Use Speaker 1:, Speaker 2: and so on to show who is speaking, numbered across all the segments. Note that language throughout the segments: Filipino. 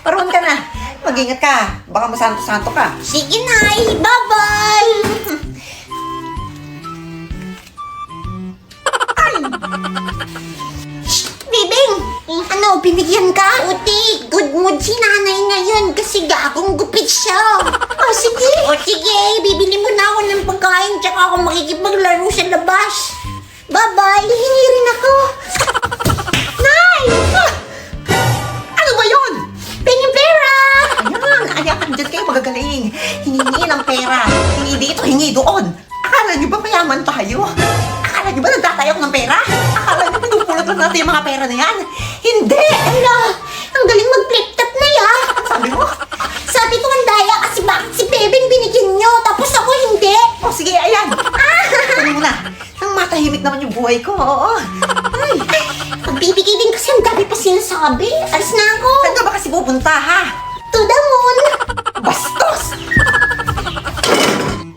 Speaker 1: Paroon ka na. Mag-ingat ka. Baka masanto-santo ka.
Speaker 2: Sige, Nay. Bye-bye! Shh! Bibing! Ano, binigyan ka? Uti, good mood si nanay ngayon kasi gagong gupit siya. Oh, sige. O, sige. Bibili mo na ako ng pagkain tsaka ako makikipaglaro sa labas. Bye-bye. Hihingi rin ako. Nay!
Speaker 1: Ano ba yun?
Speaker 2: Penging pera!
Speaker 1: Ayan, dyan kayo magagaling. Hingi ng pera. Hingi dito, hingi doon. Akala niyo ba mayaman tayo? Akala niyo ba nagtatayok ng pera? Akala niyo pinupulot lang natin yung mga pera na yan? Hindi!
Speaker 2: Ala, ang galing mag-flip-top na ya.
Speaker 1: Sabi mo?
Speaker 2: Sabi ko ang daya kasi bakit si Bebeng binigyan nyo tapos ako hindi.
Speaker 1: O sige, ayan. Sabi mo na. Nang matahimik naman yung buhay ko, oo.
Speaker 2: Ay, pagbibigay din kasi ang dami pa sinasabi. Alis na ako.
Speaker 1: Saan ka ba kasi pupunta, ha?
Speaker 2: To the moon.
Speaker 1: Bastos!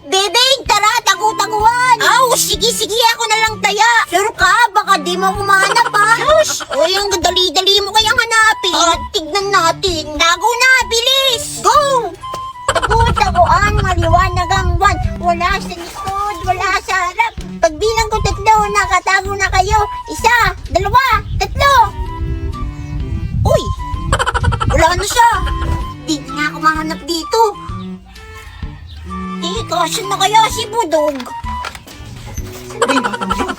Speaker 2: Bebeng, tara, tagu-taguan. Aw, sige, ako na lang taya. Sure ka, baka di mo kumahanap ha. Shush! Uy, ang dali-dali mo kayang hanapin. Tignan natin. Tago na, bilis. Go! Tagu-taguan, maliwanag ang buwan. Wala sa likod, wala sa harap. Pagbilang ko 3, nakatago na kayo. 1, 2, 3. Uy! Wala na siya. Di na nga ako mahanap dito. Kasan na kaya si Budog?
Speaker 1: Sabi ba yun?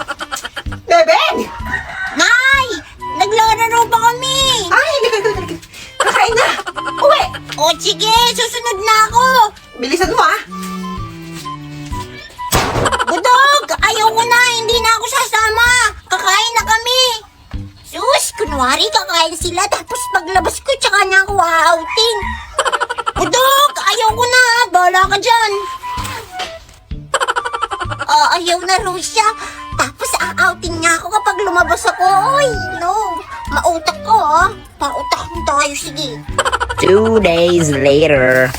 Speaker 1: Bebeng!
Speaker 2: Nay! Naglalaro pa kami!
Speaker 1: Ay, hindi. Kakain na! Uwi!
Speaker 2: O sige, susunod na ako!
Speaker 1: Bilisan mo, ha?
Speaker 2: Budog! Ayaw ko na! Hindi na ako sasama! Kakain na kami! Sus! Kunwari kakain sila tapos paglabas ko tsaka na ako outing! Budog! Ayaw ko na! Bahala ka dyan! Ayaw na raw siya. Tapos outing niya ako kapag lumabas ako. Oy, no. Mautak ko, ha. Pautak mo tayo, sige.
Speaker 3: 2 days later.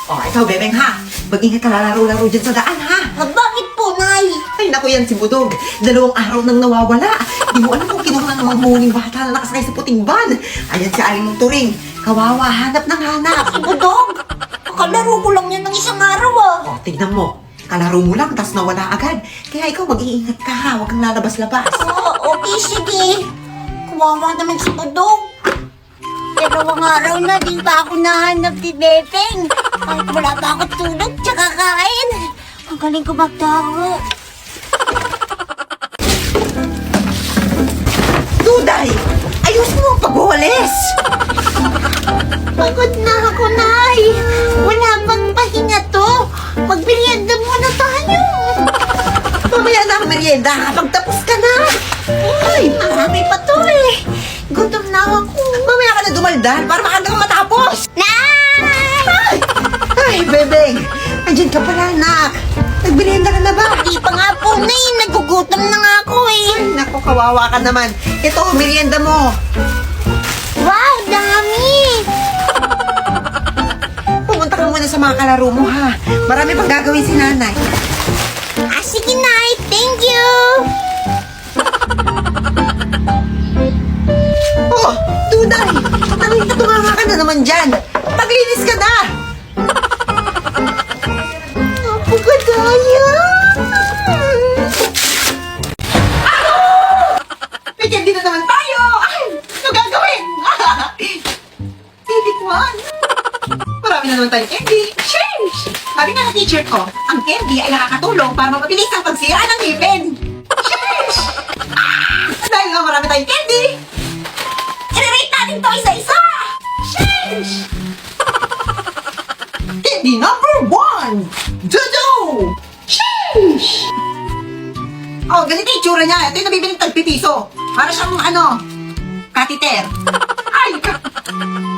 Speaker 1: Oh, ikaw, Bebeng, ha? Mag-ingat ka lalaro-laro dyan sa daan, ha?
Speaker 2: Bakit po, Nay?
Speaker 1: Ay, naku yan si Budog. 2 araw nang nawawala. Di mo alam kung kinuha ng mga huling bata na nakasakay sa puting van. Ayan si Aling mong Turing. Kawawa, hanap ng hanap.
Speaker 2: Si Budog? Kakalaro ko lang yan ng isang araw, ah.
Speaker 1: Oh, tignan mo. Kalaro mo lang, tas nawala agad. Kaya ikaw, mag-iingat ka, ha? Huwag kang lalabas-labas.
Speaker 2: Okay, sige. Kawawa naman si Budog. 2 araw na, di pa ako nahanap ni Bebeng. Kahit wala pa ako tulog, tsaka kain. Ang galing ko magtago.
Speaker 1: Duday! Ayos mo ang pagwawalis!
Speaker 2: Pagod na ako, Nay. Wala bang pahinga to? Magbiryanda muna tayo.
Speaker 1: Mamaya na ang merienda kapag tapos ka na.
Speaker 2: Ay, marami pa to eh. Gutom na ako.
Speaker 1: Mamaya ka na dumaldal para makagang matapos.
Speaker 2: Nay!
Speaker 1: Ay, Bebeng! Andyan ka pala, anak. Nagmerienda ka na ba?
Speaker 2: Di pa nga po, Nay. Nagugutom na nga ako eh.
Speaker 1: Naku, kawawa ka naman. Ito, merienda mo.
Speaker 2: Wow, dami!
Speaker 1: Pumunta ka muna sa mga kalaro mo, ha? Marami pang gagawin si nanay.
Speaker 2: Sige, Nay. Thank you.
Speaker 1: Oh, Duday! Natunganga ka na naman dyan. Maglinis ka na!
Speaker 2: Napakadaya.
Speaker 1: May candy na naman tayo! Ay! Ano gagawin? Titikman! Marami na naman tayong candy. Sheesh! Sabi nga ng teacher ko, ang candy ay nakakatulong para mapabilis ang pagsira ng ngipin. Sheesh! Dahil nga marami tayong candy, i-rate natin to isa-isa! Sheesh! Candy number 1! Dodo! Sheesh! Oh, ganito yung itsura niya. Ito yung nabibiling tagpipiso. Para siyang, catheter. Ay,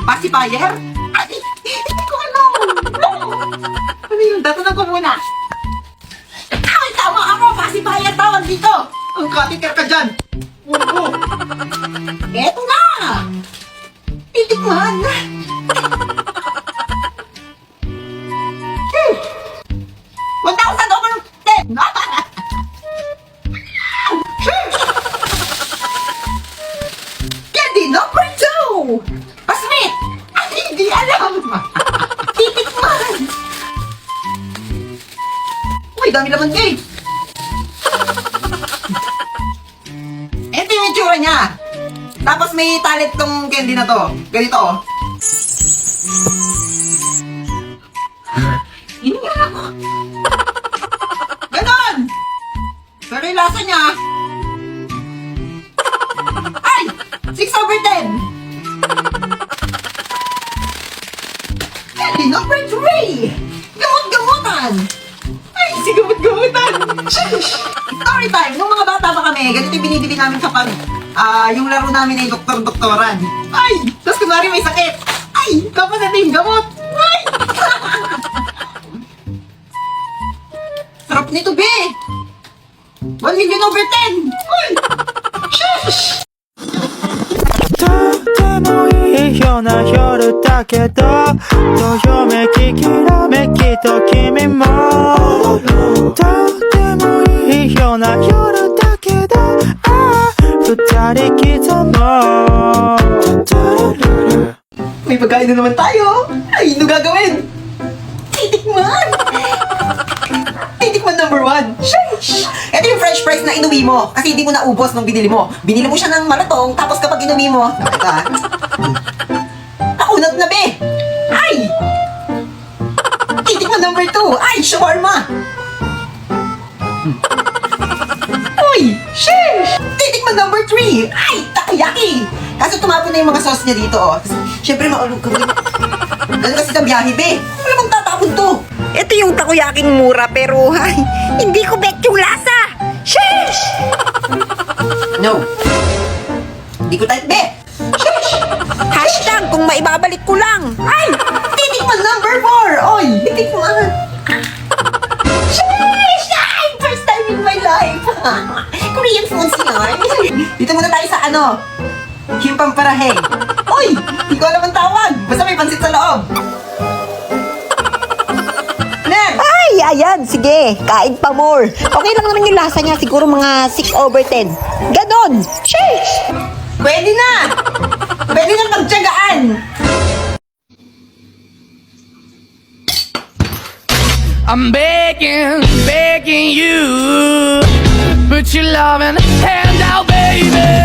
Speaker 1: pacifier? Ay, hindi ko alam. Ano yun? Tatanong ko muna. Ay, tama ako. Pacifier tawag dito. Ang catheter ka dyan. Oo. Eto na. Titikman. 1,000 over 10. Candy number 2! Ay, dami laman eh. Ito yung itsura niya. Tapos may talit tong candy na to. Ganito oh. Hininga ako. Ganon! Pero yung lasa niya, ay! 6/10! Candy number 3! Gamot-gamutan! Ay, si gamot-gamutan! Sheesh! Story time! Nung mga bata pa kami, ganito yung binibili namin sa yung laro namin ay doktor-doktoran. Ay! Tapos kunwari may sakit. Ay! Tapos ito yung gamot. Ay! Sarap nito, be! 1,000,000/10! Uy! Sheesh!
Speaker 4: とてもいいような夜だけどどよめききらめきと君もとてもいいような夜だけど二人刻もう
Speaker 1: May pagkain na naman tayo! Ay, ano gagawin? Titikman! Titikman number 1! Sheesh! Ito yung french fries na inuwi mo kasi hindi mo naubos nung binili mo. Binili mo siya ng malatong tapos kapag inuwi mo, nakita. Nakunat na, be! Ay! Titikman number 2! Ay, shawarma! Uy! Sheesh! Titikman number 3! Ay, takoyaki! Kaso tumapon na yung mga sauce niya dito, oh. Siyempre, maulog ka rin. Ganun kasi sa biyahe, be. Wala bang tatapon to?
Speaker 3: Ito yung takoyaking mura pero ay, hindi ko bet yung lasa. Sheesh!
Speaker 1: No. Hindi ko type, be. Sheesh!
Speaker 3: Hashtag kung maibabalik ko lang.
Speaker 1: Ay! Titikman number 4! Oy! Titikman! Sheesh! Ay! First time in my life! Korean foods yun. Dito muna tayo sa ano? Kimpang parahe. Uy! Hindi ko alam ang tawag. Basta may pansit sa loob. Next!
Speaker 3: Ay, ayan, sige, kain pa more. Okay lang naman yung lasa niya, siguro mga 6/10. Ganon. Sheesh!
Speaker 1: Pwede na! Pwede na magtiyagaan!
Speaker 4: I'm begging, begging you put your loving hand out, baby.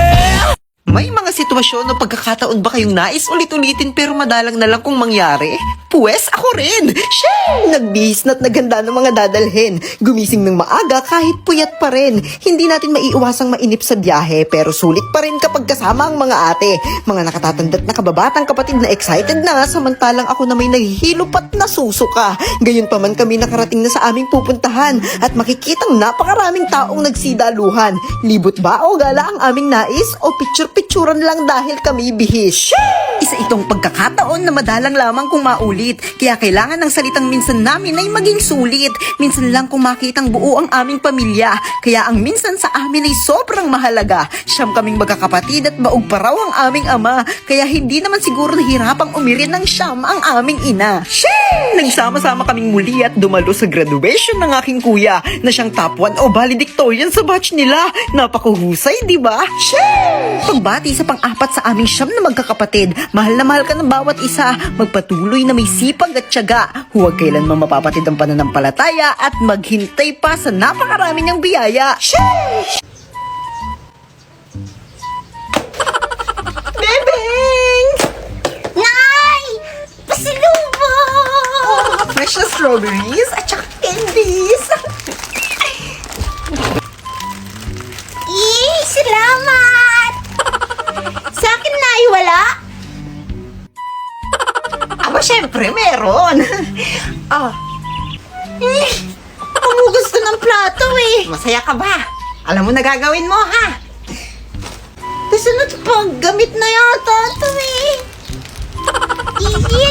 Speaker 5: May mga sitwasyon o pagkakataon ba kayong nais ulit-ulitin pero madalang na lang kung mangyari? Puwes ako rin! Sheng! Nagbihis na't naganda ng mga dadalhin. Gumising ng maaga kahit puyat pa rin. Hindi natin maiiwasang mainip sa biyahe pero sulit pa rin kapag kasama ang mga ate. Mga nakatatanda't nakababatang kapatid na excited na samantalang ako na may naghihilop at nasusuka. Gayon pa man kami nakarating na sa aming pupuntahan at makikitang napakaraming taong nagsidaluhan. Libot ba o gala ang aming nais o picture-picturean lang dahil kami bihis? Isa itong pagkakataon na madalang lamang kung maulit. Kaya kailangan ng salitang minsan namin ay maging sulit. Minsan lang kung makitang buo ang aming pamilya. Kaya ang minsan sa amin ay sobrang mahalaga. Siyam kaming magkakapatid at baog pa raw ang aming ama. Kaya hindi naman siguro nahirapang umirin ng siyam ang aming ina. Shing! Nagsama-sama kaming muli at dumalo sa graduation ng aking kuya na siyang top 1 o valedictorian sa batch nila. Napakahusay, di ba? Shing! Pagbati sa pang-apat sa aming siyam na magkakapatid, mahal na mahal ka ng bawat isa. Magpatuloy na may sipag at tiyaga. Huwag kailanman mapapatid ang pananampalataya at maghintay pa sa napakarami niyang biyaya. Sheesh! Bebeng!
Speaker 2: Nay! Pasalubong!
Speaker 5: Fresh na strawberries at saka candies.
Speaker 2: Salamat! Sa akin, Nay, wala?
Speaker 5: Aba, syempre, meron.
Speaker 2: Pumugas ko ng plato eh.
Speaker 5: Masaya ka ba? Alam mo na gagawin mo, ha?
Speaker 2: Kasunod pang gamit na yata ito eh.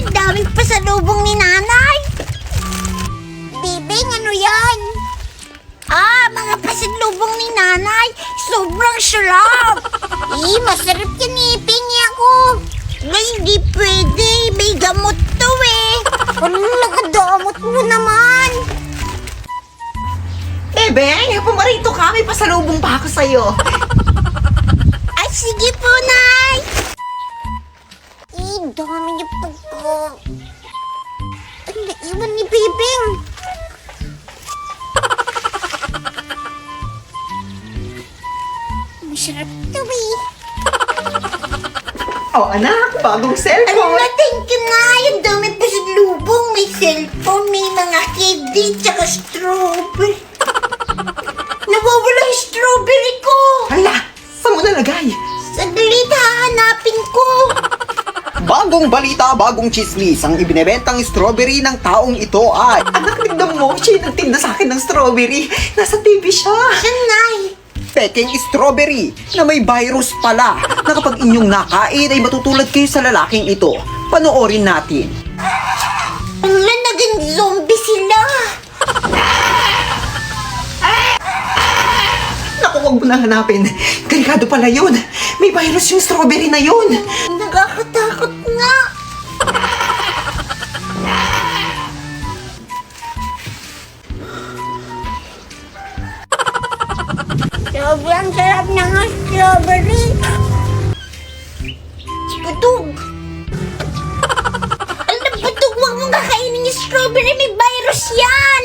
Speaker 2: Ang daming pasalubong ni Nanay. Bibing, ano yan? Mga pasalubong ni Nanay. Sobrang sarap. Masarap yan eh. Pingi ako. Hindi pwede. May gamot to eh. Nakadamot mo naman.
Speaker 5: Bebeng, pumarito ka. May pasalubong pa ako sa'yo.
Speaker 2: Ay, sige po, Nay. Dami niya pagka... Ay, naiwan ni Bibing. Sarap to eh.
Speaker 5: Oh, anak, bagong
Speaker 2: Ano
Speaker 5: cellphone.
Speaker 2: na, thank you nga. Yung dami pa sa lubong. May cellphone, may mga candy, tsaka strawberry. Nawawala yung strawberry ko.
Speaker 5: Hala, saan mo nalagay?
Speaker 2: Saglit, hahanapin ko.
Speaker 5: Bagong balita, bagong chismis. Ang ibinebentang strawberry ng taong ito ay... Anak, tignan mo, siya yung nagtinda sa akin ng strawberry. Nasa TV siya.
Speaker 2: Saan na?
Speaker 5: Peking strawberry na may virus pala na kapag inyong nakain ay matutulad kayo sa lalaking ito. Panoorin natin.
Speaker 2: Wala, naging zombie sila.
Speaker 5: Naku, huwag mo na hanapin. Delikado pala yun. May virus yung strawberry na yun.
Speaker 2: Nakakatakot nga. Sobrang sarap ng strawberry. Budog. Alam, budog, huwag mong kakainin yung strawberry. May virus yan.